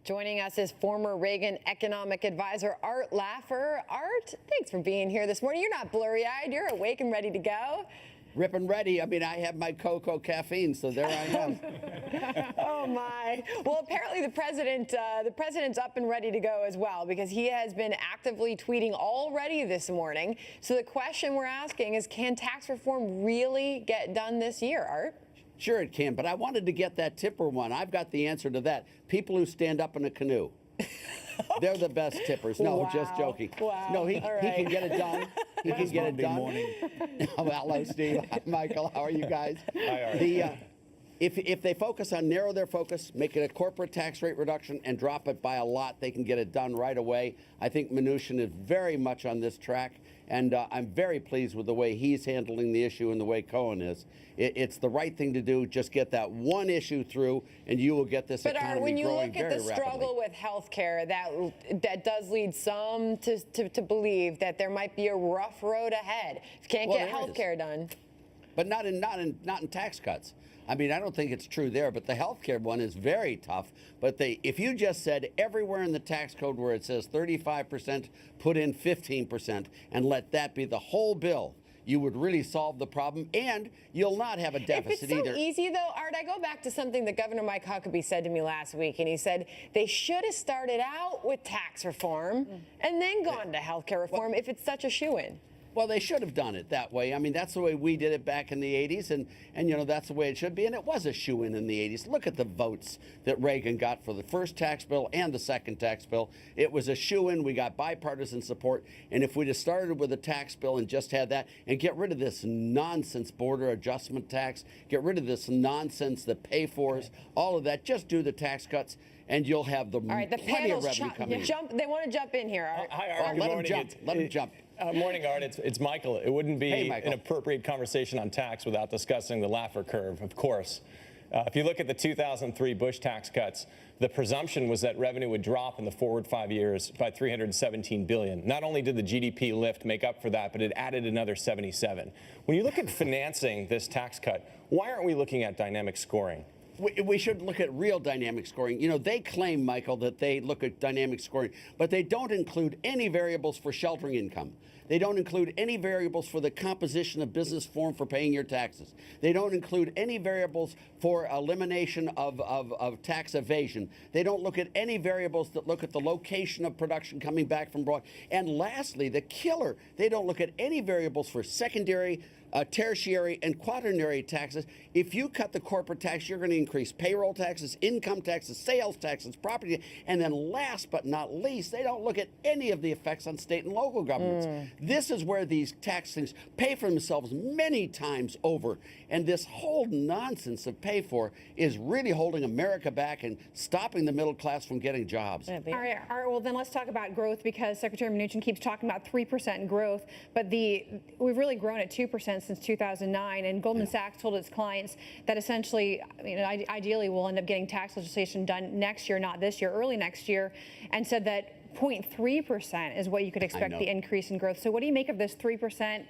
Joining us is former Reagan economic advisor Art Laffer. Art, thanks for being here this morning. You're not blurry-eyed. You're awake and ready to go. Rip and ready. I mean, I have my cocoa caffeine, so there I am. Oh my! Well, apparently the president's up and ready to go as well, because he has been actively tweeting already this morning. So the question we're asking is, can tax reform really get done this year, Art? Sure it can, but I wanted to get that tipper one. I've got the answer to that. People who stand up in a canoe. They're the best tippers. No, wow. Just joking. Wow. No, he can get it done. He can get it done. Morning. Oh, hello, Steve. Hi, Michael. How are you guys? Hi, Art. If they narrow their focus, make it a corporate tax rate reduction, and drop it by a lot, they can get it done right away. I think Mnuchin is very much on this track, and I'm very pleased with the way he's handling the issue and the way Cohen is. It's the right thing to do. Just get that one issue through, and you will get this economy growing very rapidly. But when you look at the struggle with health care, that does lead some to believe that there might be a rough road ahead if you can't get health care done. But not in tax cuts. I mean, I don't think it's true there, but the healthcare one is very tough. But if you just said everywhere in the tax code where it says 35%, put in 15%, and let that be the whole bill, you would really solve the problem, and you'll not have a deficit either. If it's so easy, though, Art, I go back to something that Governor Mike Huckabee said to me last week, and he said they should have started out with tax reform and then gone to health care reform if it's such a shoo-in. Well, they should have done it that way. I mean, that's the way we did it back in the 80s, and you know, that's the way it should be. And it was a shoo-in in the 80s. Look at the votes that Reagan got for the first tax bill and the second tax bill. It was a shoo-in. We got bipartisan support. And if we'd have started with a tax bill and just had that, and get rid of this nonsense border adjustment tax, get rid of this nonsense, the pay-fors, all of that, just do the tax cuts, and you'll have the plenty of revenue coming in. They want to jump in here, Art. Hi, Art. Good morning. Let him jump. Morning, Art. It's Michael. It wouldn't be an appropriate conversation on tax without discussing the Laffer curve, of course. If you look at the 2003 Bush tax cuts, the presumption was that revenue would drop in the forward 5 years by $317 billion. Not only did the GDP lift make up for that, but it added another 77. When you look at financing this tax cut, why aren't we looking at dynamic scoring? We should look at real dynamic scoring. You know, they claim, Michael, that they look at dynamic scoring, but they don't include any variables for sheltering income. They don't include any variables for the composition of business form for paying your taxes. They don't include any variables for elimination of tax evasion. They don't look at any variables that look at the location of production coming back from abroad. And lastly, the killer, they don't look at any variables for secondary, tertiary, and quaternary taxes. If you cut the corporate tax, you're going to increase payroll taxes, income taxes, sales taxes, property, and then last but not least, they don't look at any of the effects on state and local governments. This is where these tax things pay for themselves many times over, and this whole nonsense of pay for is really holding America back and stopping the middle class from getting jobs. All right, well then let's talk about growth, because Secretary Mnuchin keeps talking about 3% growth, but we've really grown at 2% since 2009, and Goldman Sachs told its clients that essentially, ideally we'll end up getting tax legislation done next year, not this year, early next year, and said that 0.3% is what you could expect the increase in growth. So what do you make of this 3%?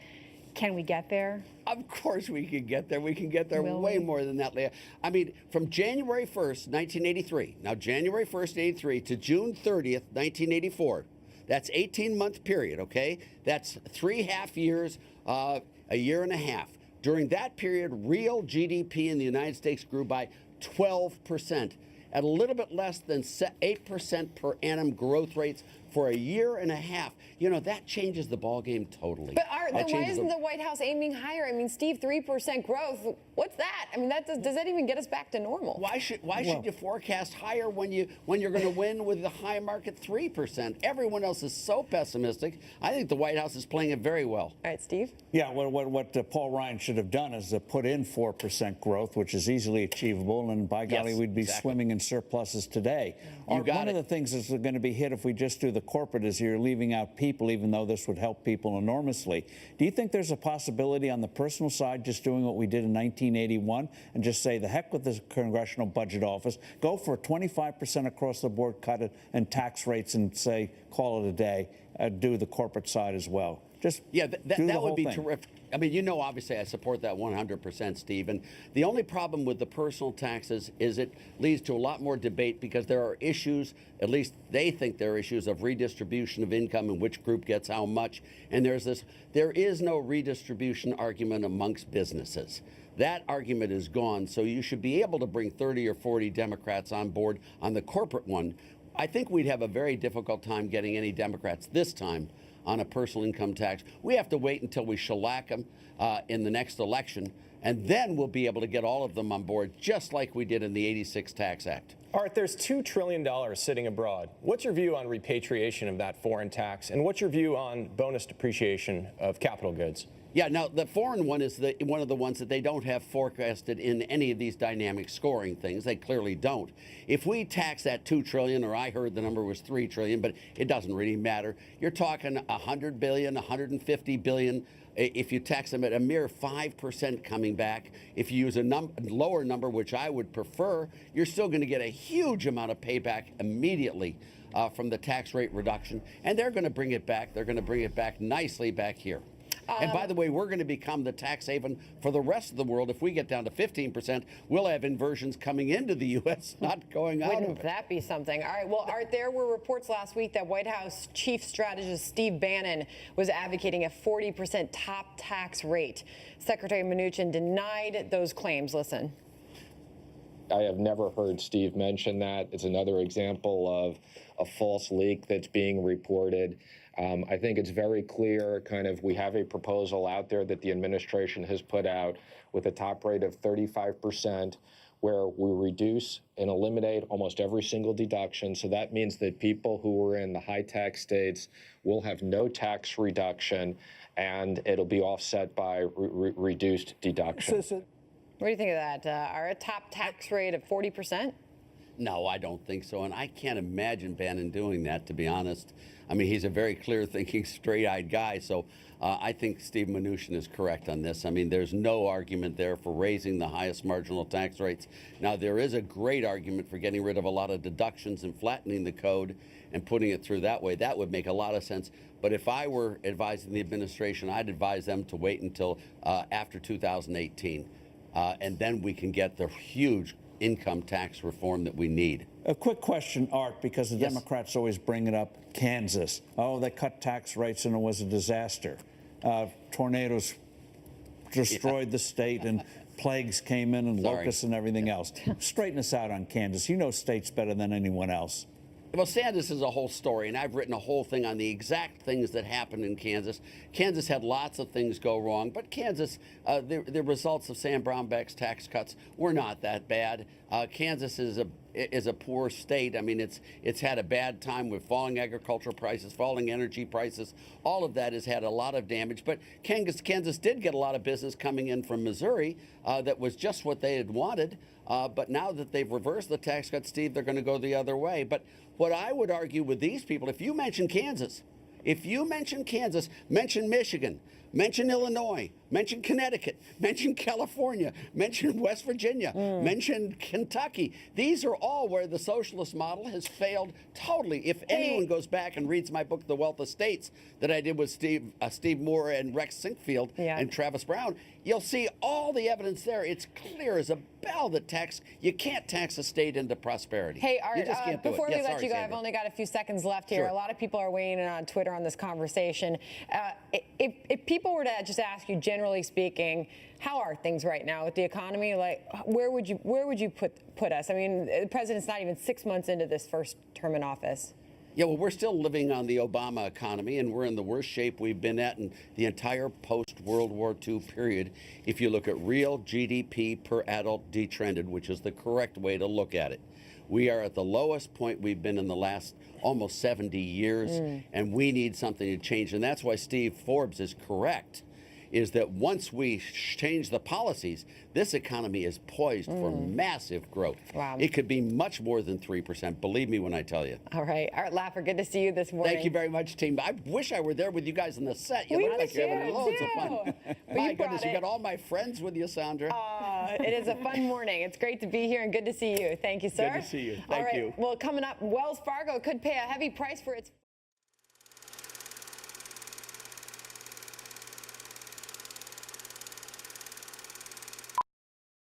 Can we get there? Of course we can get there. We can get there way more than that, Leah. I mean, from January 1st, 1983, now January 1st, 83 to June 30th, 1984, that's 18-month period, okay? That's 3.5 years, a year and a half. During that period, real GDP in the United States grew by 12%, at a little bit less than 8% per annum growth rates for a year and a half. You know, that changes the ballgame totally. But Art, then why isn't the White House aiming higher? I mean, Steve, 3% growth, what's that? I mean, does that even get us back to normal? Why should you forecast higher when you're going to win with the high market 3%? Everyone else is so pessimistic. I think the White House is playing it very well. All right, Steve? Yeah, what Paul Ryan should have done is put in 4% growth, which is easily achievable, and by golly, we'd be swimming in surpluses today. One of the things that's going to be hit if we just do the corporate is you're leaving out people, even though this would help people enormously. Do you think there's a possibility on the personal side just doing what we did in 1981 and just say the heck with the Congressional Budget Office, go for a 25% across the board cut in tax rates and say call it a day, do the corporate side as well? Just that would be terrific. I mean, you know, obviously I support that 100%, Steve. And the only problem with the personal taxes is it leads to a lot more debate because there are issues, at least they think there are issues of redistribution of income and which group gets how much. And there is no redistribution argument amongst businesses. That argument is gone. So you should be able to bring 30 or 40 Democrats on board on the corporate one. I think we'd have a very difficult time getting any Democrats this time on a personal income tax. We have to wait until we shellac them in the next election, and then we'll be able to get all of them on board, just like we did in the '86 Tax Act. Art, there's $2 trillion sitting abroad. What's your view on repatriation of that foreign tax, and what's your view on bonus depreciation of capital goods? Yeah, now the foreign one is one of the ones that they don't have forecasted in any of these dynamic scoring things. They clearly don't. If we tax that $2 trillion, or I heard the number was $3 trillion, but it doesn't really matter. You're talking $100 billion, $150 billion. If you tax them at a mere 5% coming back, if you use a lower number, which I would prefer, you're still going to get a huge amount of payback immediately from the tax rate reduction. And they're going to bring it back. They're going to bring it back nicely back here. And by the way, we're going to become the tax haven for the rest of the world. If we get down to 15%, we'll have inversions coming into the U.S., not going out. Wouldn't that be something? All right, well, Art, there were reports last week that White House Chief Strategist Steve Bannon was advocating a 40% top tax rate. Secretary Mnuchin denied those claims. Listen. I have never heard Steve mention that. It's another example of a false leak that's being reported. I think it's very clear, we have a proposal out there that the administration has put out with a top rate of 35%, where we reduce and eliminate almost every single deduction. So that means that people who are in the high tax states will have no tax reduction, and it'll be offset by reduced deduction. What do you think of that? Our top tax rate of 40%? No, I don't think so. And I can't imagine Bannon doing that, to be honest. I mean, he's a very clear-thinking, straight-eyed guy. So I think Steve Mnuchin is correct on this. I mean, there's no argument there for raising the highest marginal tax rates. Now, there is a great argument for getting rid of a lot of deductions and flattening the code and putting it through that way. That would make a lot of sense. But if I were advising the administration, I'd advise them to wait until after 2018. And then we can get the huge income tax reform that we need. A quick question, Art, because the Democrats always bring it up. Kansas. Oh, they cut tax rates and it was a disaster. Tornadoes destroyed the state and plagues came in and locusts and everything else. Straighten us out on Kansas. You know states better than anyone else. Well, Kansas is a whole story, and I've written a whole thing on the exact things that happened in Kansas. Kansas had lots of things go wrong, but Kansas, the results of Sam Brownback's tax cuts were not that bad. Kansas is a poor state. I mean, it's had a bad time with falling agricultural prices, falling energy prices. All of that has had a lot of damage. But Kansas did get a lot of business coming in from Missouri that was just what they had wanted. But now that they've reversed the tax cut, Steve, they're going to go the other way. But what I would argue with these people, if you mention Kansas, mention Michigan, mention Illinois, mention Connecticut, mention California, mention West Virginia, mention Kentucky. These are all where the socialist model has failed totally. If anyone goes back and reads my book, The Wealth of States, that I did with Steve Moore and Rex Sinkfield and Travis Brown, you'll see all the evidence there. It's clear as a bell that you can't tax a state into prosperity. Hey, Art, you just can't do before it. we let you go, I've only got a few seconds left here. Sure. A lot of people are weighing in on Twitter on this conversation. If people were to just ask you, generally speaking, how are things right now with the economy? Like, where would you put us? I mean, the president's not even 6 months into this first term in office. Yeah, well, we're still living on the Obama economy, and we're in the worst shape we've been at in the entire post-World War II period. If you look at real GDP per adult detrended, which is the correct way to look at it, we are at the lowest point we've been in the last almost 70 years, and we need something to change. And that's why Steve Forbes is correct, is that once we change the policies, this economy is poised for massive growth. Wow. It could be much more than 3%. Believe me when I tell you. All right. Art Laffer, good to see you this morning. Thank you very much, team. I wish I were there with you guys on the set. You We look like miss you're having you, loads too. of fun. My goodness, you got all my friends with you, Sandra. It is a fun morning. It's great to be here and good to see you. Thank you, sir. Good to see you. All Thank right. you. Well, coming up, Wells Fargo could pay a heavy price for its